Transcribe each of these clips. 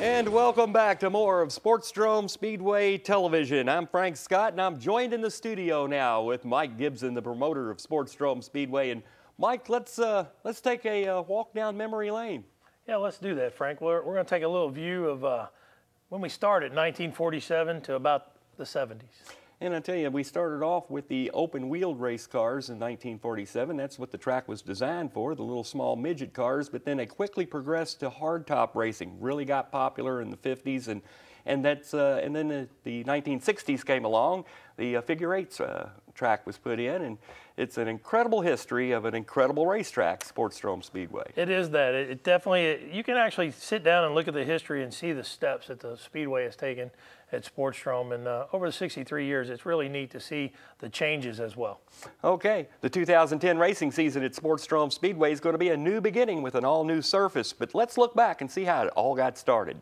And welcome back to more of Sportsdrome Speedway Television. I'm Frank Scott, and I'm joined in the studio now with Mike Gibson, the promoter of Sportsdrome Speedway. And Mike, let's take a walk down memory lane. Yeah, let's do that, Frank. We're going to take a little view of when we started, 1947 to about the 70s. And I tell you, we started off with the open-wheeled race cars in 1947. That's what the track was designed for, the little small midget cars. But then they quickly progressed to hardtop racing. Really got popular in the 50s, and then the 1960s came along. The figure eights track was put in, and it's an incredible history of an incredible racetrack, Sportsdrome Speedway. It is that. It definitely, you can actually sit down and look at the history and see the steps that the Speedway has taken at Sportsdrome. And over the 63 years, it's really neat to see the changes as well. Okay, the 2010 racing season at Sportsdrome Speedway is going to be a new beginning with an all-new surface. But let's look back and see how it all got started.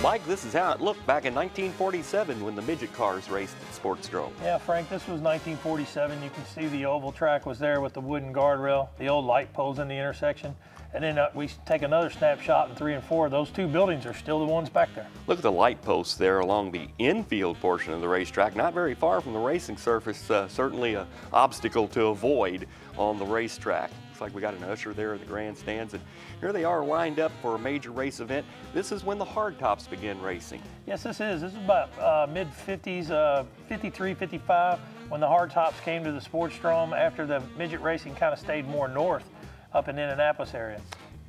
Mike, this is how it looked back in 1947 when the midget cars raced at Sportsdrome. Yeah, Frank, this was 1947. You can see the oval track was there with the wooden guardrail, the old light poles in the intersection. And then we take another snapshot in 3 and 4. Those two buildings are still the ones back there. Look at the light posts there along the infield portion of the racetrack. Not very far from the racing surface, certainly an obstacle to avoid on the racetrack. Looks like we got an usher there in the grandstands, and here they are lined up for a major race event. This is when the hardtops begin racing. Yes, this is. This is about mid-50s, 53, 55, when the hardtops came to the Sportsdrome after the midget racing kind of stayed more north up in Indianapolis area.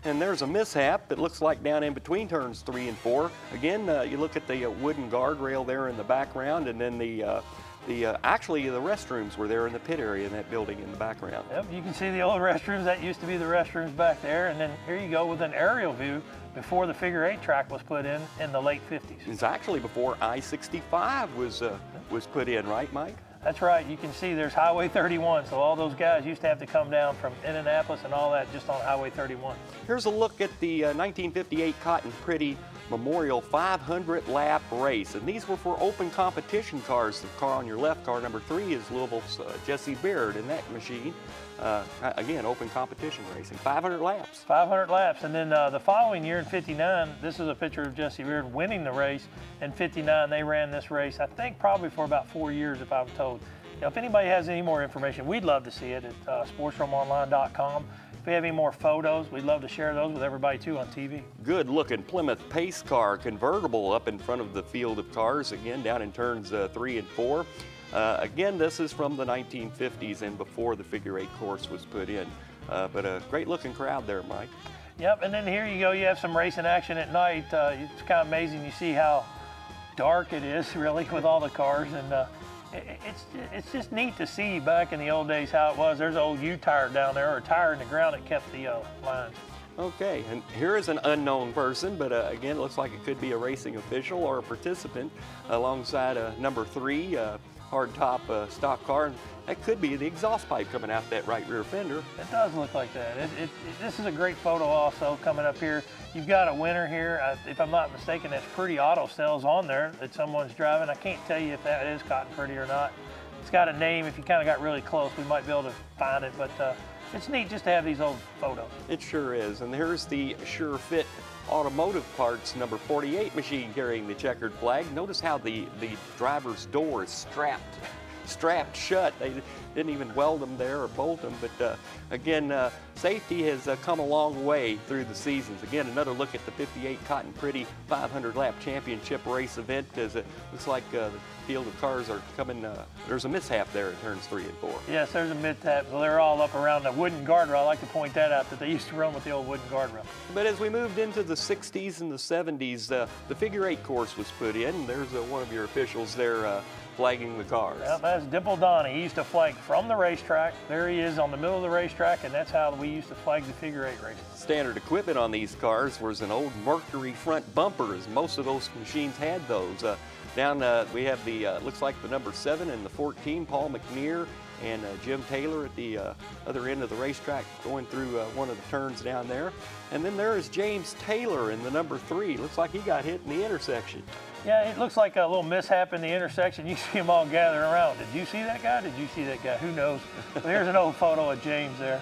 And there's a mishap, it looks like down in between turns 3 and 4. Again, you look at the wooden guardrail there in the background, and then actually the restrooms were there in the pit area in that building in the background. Yep, you can see the old restrooms. That used to be the restrooms back there. And then here you go with an aerial view before the figure eight track was put in the late 50s. It's actually before I-65 was put in, right, Mike? That's right. You can see there's Highway 31. So all those guys used to have to come down from Indianapolis and all that just on Highway 31. Here's a look at the 1958 Cotton Pretty Memorial 500 lap race, and these were for open competition cars. The car on your left, car number 3, is Louisville's Jesse Beard in that machine. Again, open competition racing, 500 laps. 500 laps, and then the following year in '59, this is a picture of Jesse Beard winning the race. In '59, they ran this race, I think probably for about 4 years, if I'm told. Now, if anybody has any more information, we'd love to see it at sportsdromeonline.com. If we have any more photos, we'd love to share those with everybody too on TV. Good looking Plymouth Pace car convertible up in front of the field of cars, again down in turns 3 and 4. Again, this is from the 1950s and before the figure eight course was put in. But a great looking crowd there, Mike. Yep, and then here you go, you have some racing action at night. It's kind of amazing. You see how dark it is really with all the cars, and it's just neat to see back in the old days how it was. There's an old U-tire down there, or a tire in the ground that kept the lines. Okay, and here is an unknown person, but again, it looks like it could be a racing official or a participant alongside number 3 hardtop stock car. And that could be the exhaust pipe coming out that right rear fender. It does look like that. This is a great photo also coming up here. You've got a winner here. If I'm not mistaken, that's Pretty Auto Sales on there that someone's driving. I can't tell you if that is Cotton Pretty or not. It's got a name. If you kind of got really close, we might be able to find it, but it's neat just to have these old photos. It sure is. And here's the Sure Fit Automotive Parts number 48 machine carrying the checkered flag. Notice how the driver's door is strapped shut. They didn't even weld them there or bolt them, but again, safety has come a long way through the seasons. Again, another look at the 58 Cotton Pretty 500 lap championship race event, as it looks like the field of cars are coming. There's a mishap there in turns 3 and 4. Yes, there's a mishap. So they're all up around the wooden guardrail. I like to point that out, that they used to run with the old wooden guardrail. But as we moved into the 60s and the 70s, the figure eight course was put in. There's one of your officials there flagging the cars. Well, that's Dimple Donnie. He used to flag from the racetrack. There he is on the middle of the racetrack, and that's how we used to flag the figure eight races. Standard equipment on these cars was an old Mercury front bumper, as most of those machines had those. Down we have the, looks like the number 7 and the 14, Paul McNear and Jim Taylor at the other end of the racetrack going through one of the turns down there. And then there is James Taylor in the number 3. Looks like he got hit in the intersection. Yeah, it looks like a little mishap in the intersection. You see them all gathering around. Did you see that guy? Did you see that guy? Who knows? Well, here's an old photo of James there.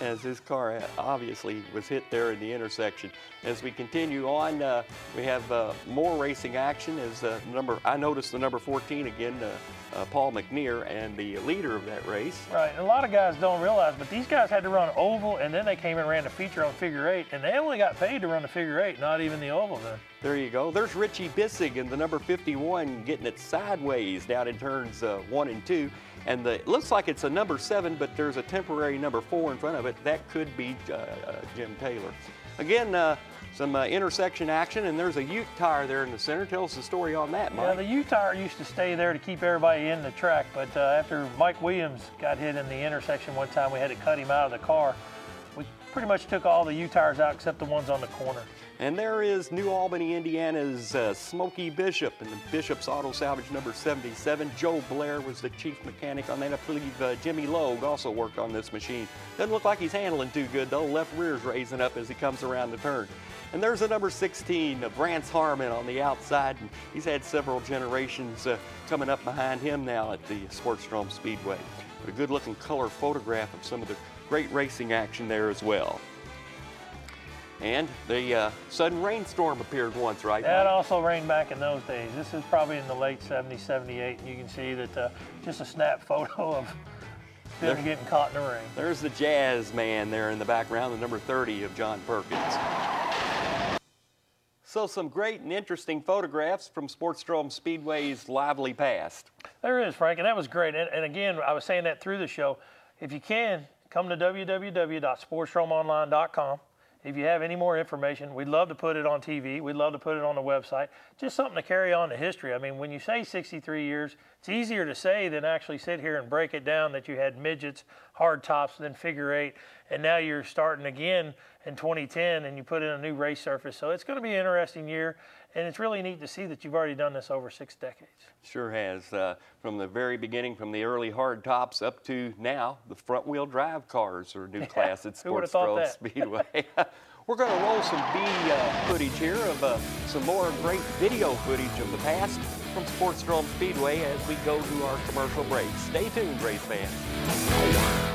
as his car obviously was hit there in the intersection. As we continue on, we have more racing action. As I noticed the number 14 again, Paul McNear, and the leader of that race. Right, and a lot of guys don't realize, but these guys had to run oval, and then they came and ran the feature on figure 8, and they only got paid to run the figure 8, not even the oval then. There you go. There's Richie Bissig in the number 51 getting it sideways down in turns 1 and 2. And it looks like it's a number 7, but there's a temporary number 4 in front of it. That could be Jim Taylor. Again, some intersection action, and there's a Ute tire there in the center. Tell us the story on that, Mike. Yeah, the Ute tire used to stay there to keep everybody in the track, but after Mike Williams got hit in the intersection one time, we had to cut him out of the car. We pretty much took all the Ute tires out except the ones on the corner. And there is New Albany, Indiana's Smokey Bishop in the Bishop's Auto Salvage number 77. Joe Blair was the chief mechanic on that. I believe Jimmy Logue also worked on this machine. Doesn't look like he's handling too good though. Left rear's raising up as he comes around the turn. And there's a number 16, Brance Harmon on the outside. And he's had several generations coming up behind him now at the Sportsdrome Speedway. But a good looking color photograph of some of the great racing action there as well. And the sudden rainstorm appeared once, right? That Mike? also rained back in those days. This is probably in the late 70s, 78, and you can see that just a snap photo of them getting caught in the rain. There's the Jazz Man there in the background, the number 30 of John Perkins. So some great and interesting photographs from Sportsdrome Speedway's lively past. There is, Frank, and that was great. And again, I was saying that through the show. If you can, come to www.sportsdromeonline.com. If you have any more information, we'd love to put it on TV. We'd love to put it on the website. Just something to carry on the history. I mean, when you say 63 years, it's easier to say than actually sit here and break it down that you had midgets, hard tops, then figure 8, and now you're starting again in 2010 and you put in a new race surface. So it's going to be an interesting year, and it's really neat to see that you've already done this over 6 decades. Sure has. From the very beginning, from the early hard tops up to now, the front-wheel drive cars are a new class at Sportsdrome Speedway. We're going to roll some B footage here of some more great video footage of the past from Sportsdrome Speedway as we go to our commercial break. Stay tuned, race fans.